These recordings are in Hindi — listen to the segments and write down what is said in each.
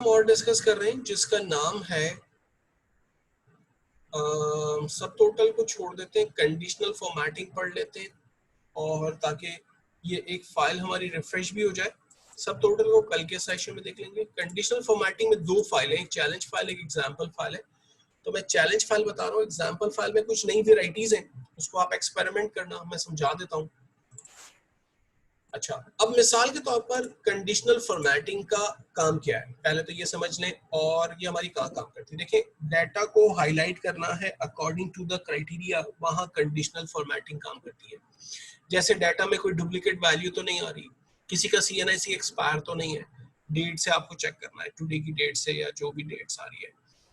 हम और डिस्कस कर रहे हैं जिसका नाम है सब टोटल को छोड़ देते हैं, कंडीशनल फॉर्मेटिंग पढ़ लेते हैं और ताकि ये एक फाइल हमारी रिफ्रेश भी हो जाए। सब टोटल को कल के सेशन में देख लेंगे। कंडीशनल फॉर्मेटिंग में दो फाइल है, एक चैलेंज फाइल, एक एग्जाम्पल फाइल है। तो मैं चैलेंज फाइल बता रहा हूँ, एग्जाम्पल फाइल में कुछ नई वेराइटीज हैं, उसको आप एक्सपेरिमेंट करना, मैं समझा देता हूँ। अच्छा, अब मिसाल के तौर पर कंडीशनल फॉर्मेटिंग का काम क्या है, पहले तो ये समझ लें और ये हमारी कहाँ काम करती है। देखिए, डाटा को हाईलाइट करना है अकॉर्डिंग टू द क्राइटेरिया, वहाँ कंडीशनल फॉर्मेटिंग काम करती है। जैसे डाटा में कोई डुप्लीकेट वैल्यू तो नहीं आ रही, किसी का CNIC एक्सपायर तो नहीं है, डेट से आपको चेक करना है, टुडे की डेट से या जो भी डेट्स आ रही है।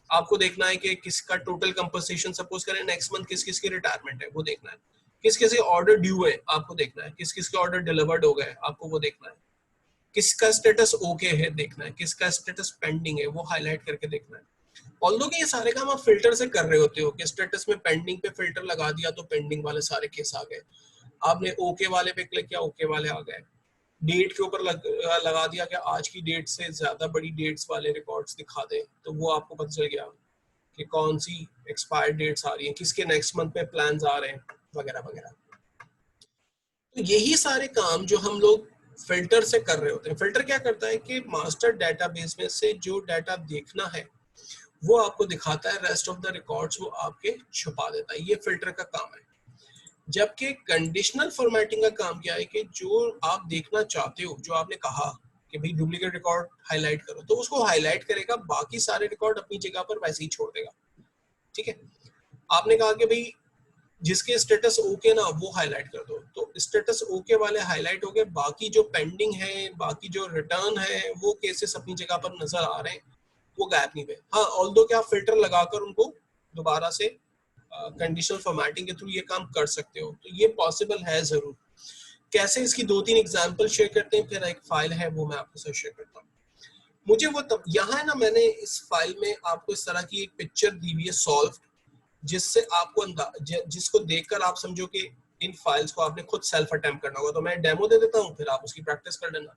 आपको देखना है कि किसका टोटल कंपनसेशन, सपोज करें नेक्स्ट मंथ किस किस की रिटायरमेंट है, वो देखना है। किस किस के ऑर्डर ड्यू है, आपको देखना है। किस किस के ऑर्डर डिलीवर्ड हो गए, आपको वो देखना है। किसका स्टेटस ओके है, देखना है। किसका स्टेटस पेंडिंग है, वो हाईलाइट करके देखना है। ऑल्दो कि ये सारे काम आप फिल्टर से कर रहे होते हो कि स्टेटस में पेंडिंग पे फिल्टर लगा दिया तो पेंडिंग वाले सारे केस आ गए। आपने ओके वाले पे क्लिक किया, ओके वाले आ गए। डेट के ऊपर लगा दिया कि आज की डेट से ज्यादा बड़ी डेट्स वाले रिकॉर्ड्स दिखा दे, तो वो आपको पता चल गया कि कौन सी एक्सपायर डेट्स आ रही हैं, किसके नेक्स्ट मंथ पे प्लान्स आ रहे हैं, वगैरह वगैरह। तो यही सारे काम जो हम लोग फिल्टर से कर रहे होते हैं। फिल्टर क्या करता है कि मास्टर डेटाबेस में से जो डाटा देखना है वो आपको दिखाता है, रेस्ट ऑफ द रिकॉर्ड्स वो आपके छुपा देता है। ये फिल्टर का काम है। जबकि कंडीशनल फॉर्मेटिंग का काम क्या है कि जो आप देखना चाहते हो, जो आपने कहा कि भाई डुप्लीकेट रिकॉर्ड हाईलाइट करो, तो उसको हाईलाइट करेगा, बाकी सारे रिकॉर्ड अपनी जगह पर वैसे ही छोड़ देगा। ठीक है, आपने कहा कि भाई जिसके स्टेटस ओके ना वो हाईलाइट कर दो, तो स्टेटस ओके वाले हाईलाइट हो गए, बाकी जो पेंडिंग है, बाकी जो रिटर्न है, वो केसेस अपनी जगह पर नजर आ रहे हैं, वो गायब नहीं हुए। हाँ, ऑल्दो क्या फिल्टर लगाकर उनको दोबारा से कंडीशनल फॉर्मेटिंग के थ्रू ये काम कर सकते हो, तो ये पॉसिबल है जरूर। कैसे, इसकी 2-3 एग्जांपल शेयर करते हैं, फिर एक फाइल है वो मैं आपके साथ शेयर करता हूँ। मुझे वो तब यहाँ है ना, मैंने इस फाइल में आपको इस तरह की एक पिक्चर दी हुई है सॉल्व, जिससे आपको जिसको देखकर आप समझो कि इन फाइल्स को आपने खुद सेल्फ अटेम्प्ट करना होगा। तो मैं डेमो दे देता हूँ, फिर आप उसकी प्रैक्टिस कर लेना।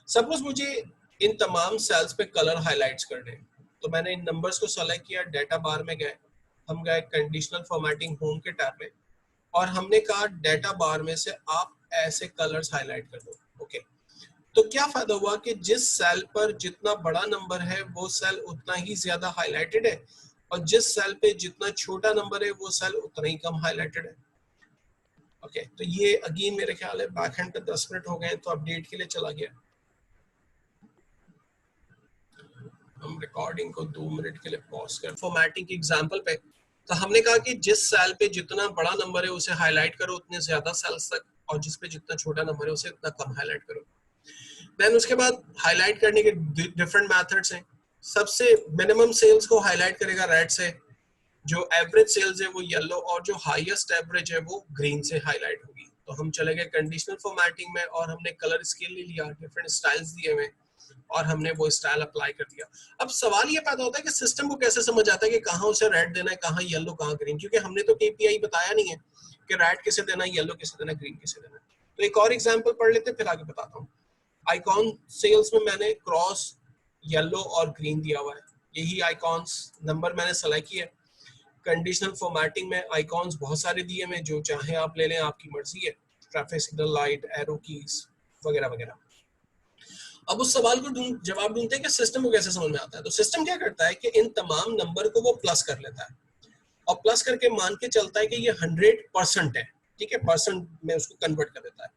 सपोज मुझे इन तमाम सेल्स पे कलर हाईलाइट्स करने, तो मैंने इन नंबर्स को सेलेक्ट किया, डाटा बार में गए, हम गए कंडीशनल फॉर्मेटिंग होम के टैब में, और हमने कहा डाटा बार में से आप ऐसे कलर्स हाईलाइट कर दो। ओके, तो क्या फायदा हुआ कि जिस सेल पर जितना बड़ा नंबर है वो सेल उतना ही ज्यादा हाईलाइटेड है, और जिस सेल पे जितना छोटा नंबर है वो सेल उतना ही कम हाईलाइटेड है। ओके, तो ये अगेन मेरे ख्याल है बैकएंड पे 10 मिनट हो गए, तो अपडेट के लिए चला गया। हम रिकॉर्डिंग को 2 मिनट के लिए पॉज कर फॉर्मेटिंग के एग्जांपल पे, तो हमने कहा कि जिस सेल पे जितना बड़ा नंबर है उसे हाईलाइट करो उतने ज्यादा सेल्स तक, और जिस पे जितना छोटा नंबर है उसे उतना कम हाईलाइट करो। देन उसके बाद हाईलाइट करने के डिफरेंट मेथड्स हैं। सबसे मिनिमम सेल्स को हाईलाइट करेगा रेड से, जो एवरेज सेल्स है वो येलो, और जो हाईएस्ट एवरेज है वो ग्रीन से हाईलाइट होगी। तो हम चले गए कंडीशनल फॉर्मेटिंग में और हमने कलर स्केल ले लिया, डिफरेंट स्टाइल्स दिए हुए, और हमने वो स्टाइल अप्लाई कर दिया। अब सवाल ये पैदा होता है कि सिस्टम को कैसे समझ आता है कि कहाँ उसे रेड देना है, कहाँ येलो, कहाँ ग्रीन, क्योंकि हमने तो KPI बताया नहीं है कि रेड किसे देना है, येलो किसे देना है, ग्रीन किसे देना है। तो एक और एग्जाम्पल पढ़ लेते फिर आगे बताता हूँ। आइकॉन सेल्स में मैंने क्रॉस, येलो और ग्रीन दिया हुआ है, यही आइकॉन्स नंबर मैंने सेलेक्ट किया। कंडीशनल फॉर्मेटिंग में आइकॉन्स बहुत सारे दिए हैं, जो चाहे आप ले लें, आपकी मर्जी है। Traffic signal light, arrow keys वगैरह वगैरह। अब उस सवाल को जवाब ढूंढते हैं कि सिस्टम को कैसे समझ में आता है। तो सिस्टम क्या करता है कि इन तमाम नंबर को वो प्लस कर लेता है, और प्लस करके मान के चलता है कि ये 100% है। ठीक है, परसेंट में उसको कन्वर्ट कर देता है,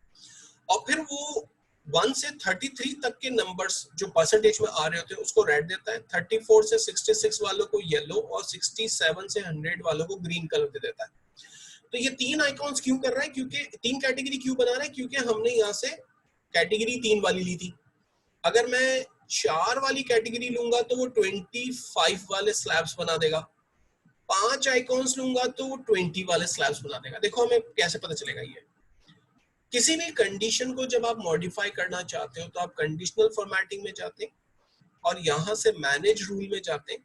और फिर वो 1 से 33 तक के नंबर्स जो परसेंटेज में आ रहे होते हैं उसको रेड देता है, 34 से 66 वालों को येलो, और 67 से 100 वालों को ग्रीन कलर दे देता है। तो ये 3 आइकॉन्स क्यों कर रहा है, क्योंकि 3 कैटेगरी क्यों बना रहा है, क्योंकि हमने यहाँ से कैटेगरी 3 वाली ली थी। अगर मैं 4 वाली कैटेगरी लूंगा तो वो 25 वाले स्लैब्स बना देगा, 5 आइकॉन्स लूंगा तो वो 20 वाले स्लैब्स बना देगा। देखो हमें कैसे पता चलेगा ये। किसी भी कंडीशन को जब आप मॉडिफाई करना चाहते हो तो आप कंडीशनल फॉर्मेटिंग में जाते हैं, और यहाँ से मैनेज रूल में जाते हैं,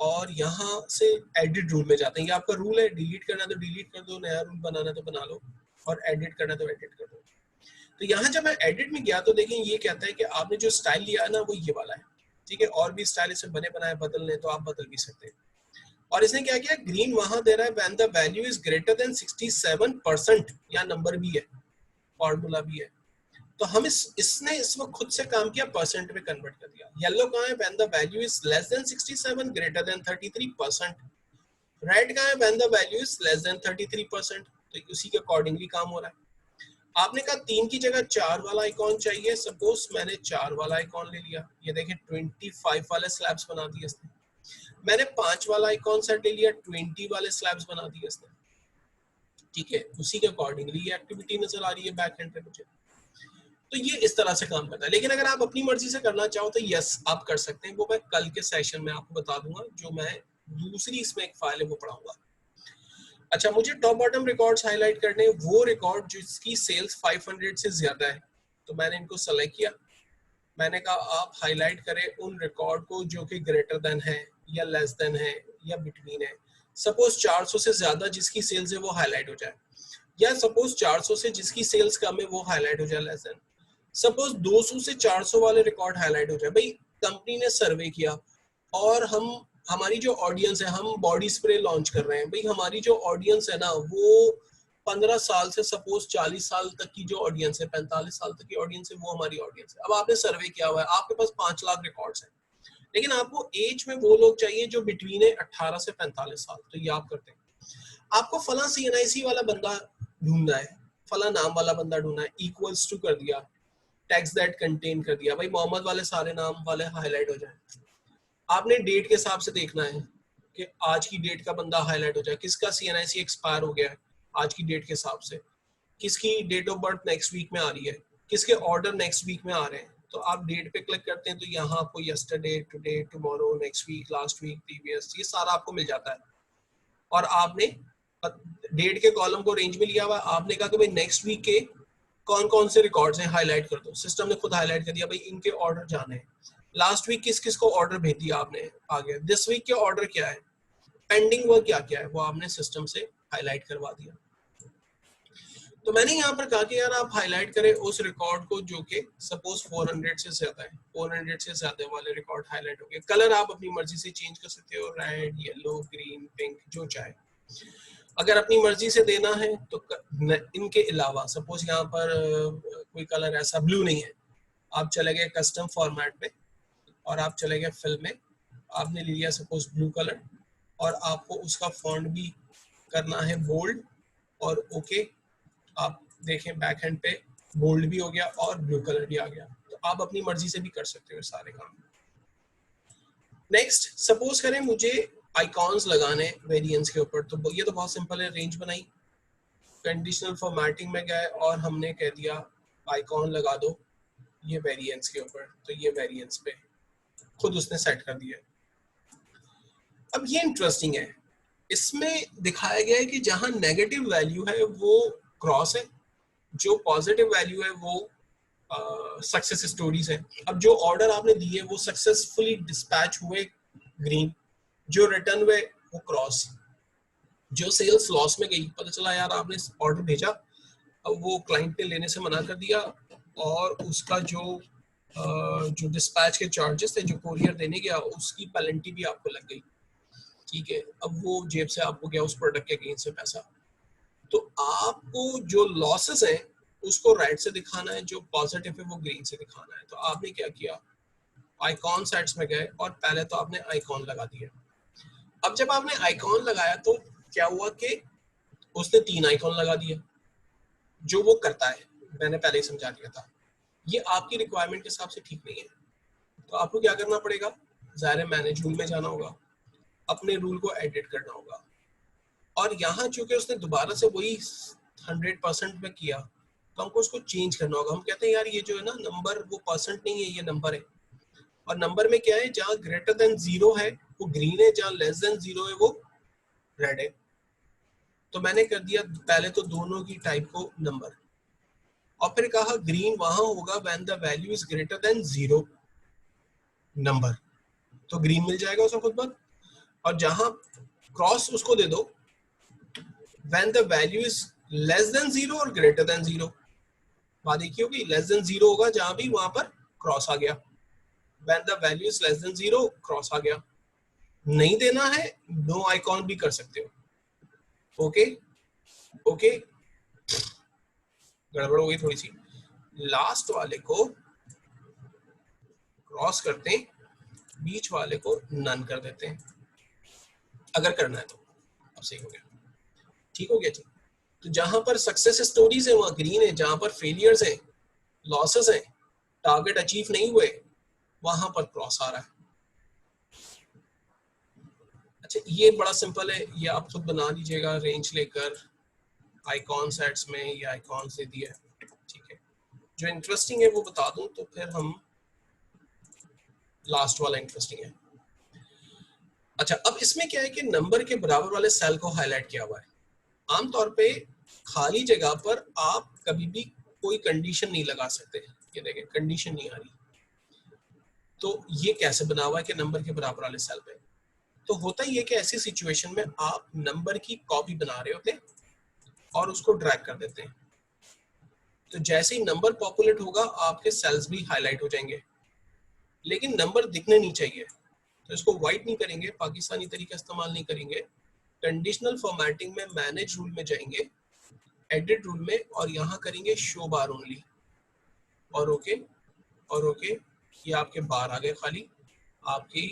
और यहाँ से एडिट रूल में जाते हैं। ये आपका रूल है, डिलीट करना तो डिलीट कर दो, नया रूल बनाना तो बना लो, और एडिट करना तो एडिट कर दो। तो यहाँ जब मैं एडिट में गया तो देखें ये कहता है कि आपने जो स्टाइल लिया है ना वो ये वाला है, ठीक है, और भी स्टाइल से बने बनाए बदलने तो आप बदल भी सकते हैं। और इसने क्या किया, ग्रीन वहां दे रहा है when the value is greater than 67%, या नंबर भी है, फॉर्मूला भी है। तो हम इसने इसमें खुद से काम किया, परसेंट में कन्वर्ट कर दिया। येलो कहाँ है, when the value is less then 67 greater than 33%। Red कहाँ है, when the value is less then 33%। तो उसी के अकॉर्डिंगली काम हो रहा है। आपने कहा 3 की जगह 4 वाला आइकॉन चाहिए, सपोज मैंने 4 वाला आइकॉन ले लिया, ये देखिए 25 वाले स्लैब्स बना दिए इसने। मैंने 5 वाला आइकॉन सेट ले लिया, 20 वाले स्लैब्स बना दिए इसने। ठीक है, उसी के अकॉर्डिंगली ये एक्टिविटी नजर आ रही है बैक एंड पे मुझे। तो ये इस तरह से काम करता है। लेकिन अगर आप अपनी मर्जी से करना चाहो तो यस आप कर सकते हैं, वो मैं कल के सेशन में आपको बता दूंगा, जो मैं दूसरी इसमें एक फाइल है वो पढ़ाऊंगा। अच्छा, मुझे टॉप बॉटम रिकॉर्ड्स हाईलाइट करने, वो रिकॉर्ड जिसकी सेल्स 500 से ज्यादा है, तो मैंने इनको सेलेक्ट किया। मैंने कहा आप हाईलाइट करें उन रिकॉर्ड को जो कि ग्रेटर देन है या लेस देन है या बिटवीन है। सपोज 400 से ज्यादा जिसकी सेल्स है वो हाईलाइट हो जाए, या सपोज 400 से जिसकी सेल्स कम है वो हाईलाइट हो जाए लेस देन। सपोज 200 से 400 वाले रिकॉर्ड हाईलाइट हो जाए। भाई कंपनी ने सर्वे किया और हमारी जो ऑडियंस है, हम बॉडी स्प्रे लॉन्च कर रहे हैं, भाई हमारी जो ऑडियंस है ना वो 15 साल से सपोज 40 साल तक की जो ऑडियंस है, 45 साल तक की ऑडियंस है, वो हमारी ऑडियंस है। अब आपने सर्वे किया हुआ है, आपके पास 5 लाख रिकॉर्ड्स हैं, लेकिन आपको एज में वो लोग चाहिए जो बिटवीन है 18 से 45 साल। तो ये आप करते हैं, आपको फला CNIC वाला बंदा ढूंढना है, फला नाम वाला बंदा ढूंढना है, इक्वल्स टू कर दिया, टैक्स दैट कंटेन कर दिया, भाई मोहम्मद वाले सारे नाम वाले हाईलाइट हो जाए। आपने डेट के हिसाब से देखना है कि आज की डेट का बंदा हाईलाइट हो जाए, किसका CNIC एक्सपायर हो गया है आज की डेट के हिसाब से, किसकी date of birth next week में आ रही है, किसके ऑर्डर नेक्स्ट वीक में आ रहे हैं। तो आप डेट पे क्लिक करते हैं तो यहाँ आपको yesterday, today, tomorrow, next week, last week, previous, ये सारा आपको मिल जाता है। और आपने डेट के कॉलम को रेंज में लिया हुआ, आपने कहा कि भाई नेक्स्ट वीक के कौन कौन से रिकॉर्ड्स हैं हाईलाइट कर दो, सिस्टम ने खुद हाईलाइट कर दिया, भाई इनके ऑर्डर जाने हैं। लास्ट वीक किस किस को ऑर्डर भेज दिया आपने, आ गया। दिस वीक के ऑर्डर क्या है, पेंडिंग वर्क क्या क्या है, वो आपने सिस्टम से हाईलाइट करवा दिया। तो मैंने यहाँ पर कहा कि यार आप हाईलाइट करें उस रिकॉर्ड को जो कि सपोज 400 से ज्यादा है, 400 से ज्यादा वाले रिकॉर्ड हाईलाइट हो गए। कलर आप अपनी मर्जी से चेंज कर सकते हो, रेड, येलो, ग्रीन, पिंक, जो चाहे। अगर अपनी मर्जी से देना है तो इनके अलावा सपोज यहाँ पर कोई कलर ऐसा ब्लू नहीं है, आप चले गए कस्टम फॉर्मेट में और आप चले गए फिल में, आपने ले लिया सपोज ब्लू कलर, और आपको उसका फॉन्ट भी करना है बोल्ड, और ओके आप देखें बैक हैंड पे बोल्ड भी हो गया और ब्लू कलर भी आ गया। तो आप अपनी मर्जी से भी कर सकते हो सारे काम। नेक्स्ट, सपोज करें मुझे आइकॉन्स लगाने वेरिएंस के ऊपर, तो ये तो बहुत सिंपल है, रेंज बनाई, कंडीशनल फॉर्मेटिंग में गए और हमने कह दिया आइकॉन लगा दो ये वेरिएंस के ऊपर, तो ये वेरिएंस पे खुद उसने सेट कर दिया। अब ये इंटरेस्टिंग है, इसमें दिखाया गया है कि जहां नेगेटिव वैल्यू है वो क्रॉस है, जो पॉजिटिव वैल्यू है वो सक्सेस स्टोरीज है। अब जो ऑर्डर आपने दिए वो सक्सेसफुली डिस्पैच हुए ग्रीन, जो रिटर्न हुए वो क्रॉस, जो सेल्स लॉस में गई, पता चला यार आपने ऑर्डर भेजा, अब वो क्लाइंट ने लेने से मना कर दिया, और उसका जो डिस्पैच के चार्जेस थे, जो कोरियर देने गया, उसकी पेनल्टी भी आपको लग गई। ठीक है, अब वो जेब से आपको गया उस प्रोडक्ट के अगेंस्ट से पैसा। तो आपको जो लॉसेस हैं उसको राइट से दिखाना है, जो पॉजिटिव है वो ग्रीन से दिखाना है। तो आपने क्या किया, आइकॉन सेट्स में गए और पहले तो आपने आइकॉन लगा दिया। अब जब आपने आइकॉन लगाया तो क्या हुआ कि उसने 3 आइकॉन लगा दिए, जो वो करता है मैंने पहले ही समझा दिया था। ये आपकी रिक्वायरमेंट के हिसाब से ठीक नहीं है, तो आपको क्या करना पड़ेगा, ज़ाहिर मैनेज रूल में जाना होगा, अपने रूल को एडिट करना होगा। और यहाँ चूंकि उसने दोबारा से वही 100% में किया, तो हमको उसको चेंज करना होगा। हम कहते हैं यार ये जो है ना नंबर, वो परसेंट नहीं है, ये नंबर है। और नंबर में क्या है, जहाँ ग्रेटर देन 0 है वो ग्रीन है, जहाँ लेस देन 0 है वो रेड है। तो मैंने कर दिया पहले तो दोनों की टाइप को नंबर, और फिर कहा ग्रीन वहां होगा when the value is greater than 0 number, तो ग्रीन मिल जाएगा उसको खुद बात। और जहां क्रॉस उसको दे दो when the value is less than 0 और greater than 0। बात एक ही होगी, लेस देन 0 होगा जहां भी, वहां पर क्रॉस आ गया। When the value is less than 0 cross आ गया, नहीं देना है नो आइकॉन भी कर सकते हो। ओके ओके, गड़बड़ हो गई थोड़ी सी, लास्ट वाले को क्रॉस करते हैं, बीच वाले को नन कर देते हैं अगर करना है तो। अब सही हो गया, ठीक हो गया जी। तो जहां पर सक्सेस स्टोरीज है वहां ग्रीन है, जहां पर फेलियर्स है, लॉसेस है, टारगेट अचीव नहीं हुए, वहां पर क्रॉस आ रहा है। अच्छा ये बड़ा सिंपल है, ये आप खुद बना लीजिएगा रेंज लेकर आइकॉन सेट्स में, ये आइकॉन से दिया है, ठीक है। जो इंटरेस्टिंग है वो बता दूं तो फिर हम, लास्ट वाला इंटरेस्टिंग है। अच्छा अब इसमें क्या है कि नंबर के बराबर वाले सेल को हाईलाइट किया हुआ है। आमतौर पे खाली जगह पर आप कभी भी कोई कंडीशन नहीं लगा सकते, ये देखें कंडीशन नहीं आ रही। तो ये कैसे बना हुआ है कि नंबर के बराबर वाले सेल पे, तो होता ही है कि ऐसी सिचुएशन में आप नंबर की कॉपी बना रहे होते हैं और उसको ड्रैग कर देते हैं, तो जैसे ही नंबर पॉपुलेट होगा आपके सेल्स भी हाईलाइट हो जाएंगे, लेकिन नंबर दिखने नहीं चाहिए, तो इसको व्हाइट नहीं करेंगे, पाकिस्तानी तरीका इस्तेमाल नहीं करेंगे। कंडीशनल फॉर्मेटिंग में मैनेज रूल में जाएंगे, एडिट रूल में, और यहाँ करेंगे शो बार ओनली, और ओके और ओके, ये आपके बार आ गए खाली, आपकी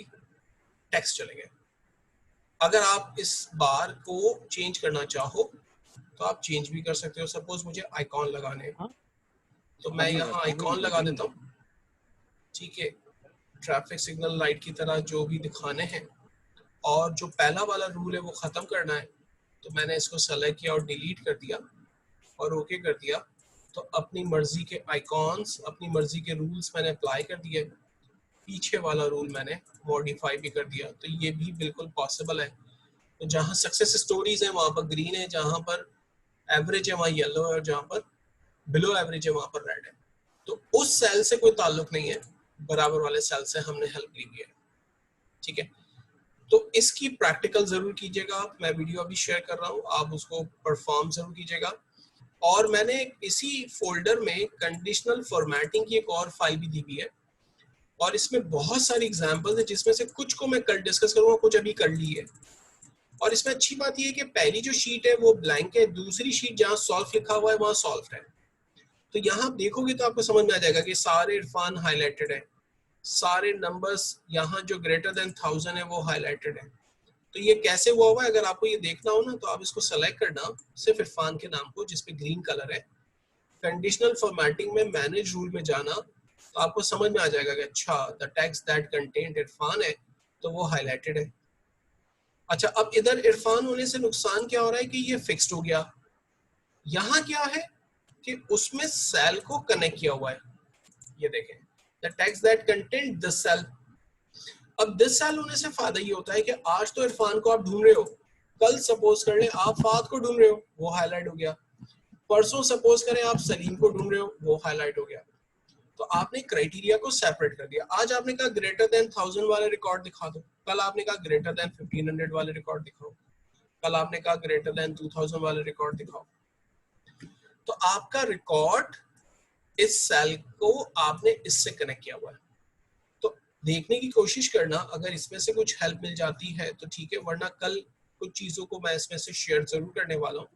टेक्स्ट चले गए। अगर आप इस बार को चेंज करना चाहो तो आप चेंज भी कर सकते हो। सपोज मुझे आइकॉन लगाने हैं तो मैं यहाँ आइकॉन लगा देता हूँ, ठीक है, ट्रैफिक सिग्नल लाइट की तरह जो भी दिखाने हैं, और जो पहला वाला रूल है वो खत्म करना है, तो मैंने इसको सेलेक्ट किया और डिलीट कर दिया और ओके कर दिया। तो अपनी मर्जी के आइकॉन्स, अपनी मर्जी के रूल्स मैंने अप्लाई कर दिए, पीछे वाला रूल मैंने मॉडिफाई भी कर दिया, तो ये भी बिल्कुल पॉसिबल है। तो जहाँ सक्सेस स्टोरीज है वहाँ पर ग्रीन है, जहाँ पर एवरेज है वहाँ येलो है, और जहाँ पर बिलो एवरेज है वहाँ पर रेड है। तो उस सेल से कोई ताल्लुक नहीं है, बराबर वाले सेल से हमने हेल्प ली है, ठीक है। तो इसकी प्रैक्टिकल जरूर कीजिएगा आप, मैं वीडियो अभी शेयर कर रहा हूँ, आप उसको परफॉर्म जरूर कीजिएगा। और मैंने इसी फोल्डर में कंडीशनल फॉर्मेटिंग की एक और फाइल भी दी हुई है, और इसमें बहुत सारी एग्जांपल्स है जिसमें से कुछ को मैं कल डिस्कस करूंगा, कुछ अभी कर ली है। और इसमें अच्छी बात यह है कि पहली जो शीट है वो ब्लैंक है, दूसरी शीट जहाँ सॉल्व लिखा हुआ है वहाँ सॉल्व है। तो यहाँ देखोगे तो आपको समझ में आ जाएगा कि सारे इरफान हाईलाइटेड है, सारे नंबर्स यहाँ जो ग्रेटर देन 1000 है वो हाईलाइटेड है। तो ये कैसे हुआ है, अगर आपको ये देखना हो ना तो आप इसको सेलेक्ट करना, सिर्फ इरफान के नाम को जिसपे ग्रीन कलर है, कंडीशनल फॉर्मेटिंग में मैनेज रूल में जाना, तो आपको समझ में आ जाएगा कि अच्छा the text that content Irfan है तो वो हाईलाइटेड है। अच्छा अब इधर इरफान होने से नुकसान क्या हो रहा है कि ये फिक्स्ड हो गया। यहाँ क्या है कि उसमें सेल को कनेक्ट किया हुआ है, ये देखें the text that content this cell. अब दिस सेल होने से फायदा ये होता है कि आज तो इरफान को आप ढूंढ रहे हो, कल सपोज कर ले आप फाद को ढूंढ रहे हो, वो हाईलाइट हो गया, परसों सपोज करें आप सलीम को ढूंढ रहे हो, वो हाईलाइट हो गया। तो आपने क्राइटेरिया को सेपरेट कर दिया। आज आपने कहा ग्रेटर देन 1000 वाले रिकॉर्ड दिखा दो, कल आपने कहा ग्रेटर देन 1500 वाले रिकॉर्ड दिखाओ, कल आपने कहा ग्रेटर देन 2000 वाले रिकॉर्ड दिखाओ। तो आपका रिकॉर्ड इस सेल को आपने इससे कनेक्ट किया हुआ है। तो देखने की कोशिश करना, अगर इसमें से कुछ हेल्प मिल जाती है तो ठीक है, वरना कल कुछ चीजों को मैं इसमें से शेयर जरूर करने वाला हूँ।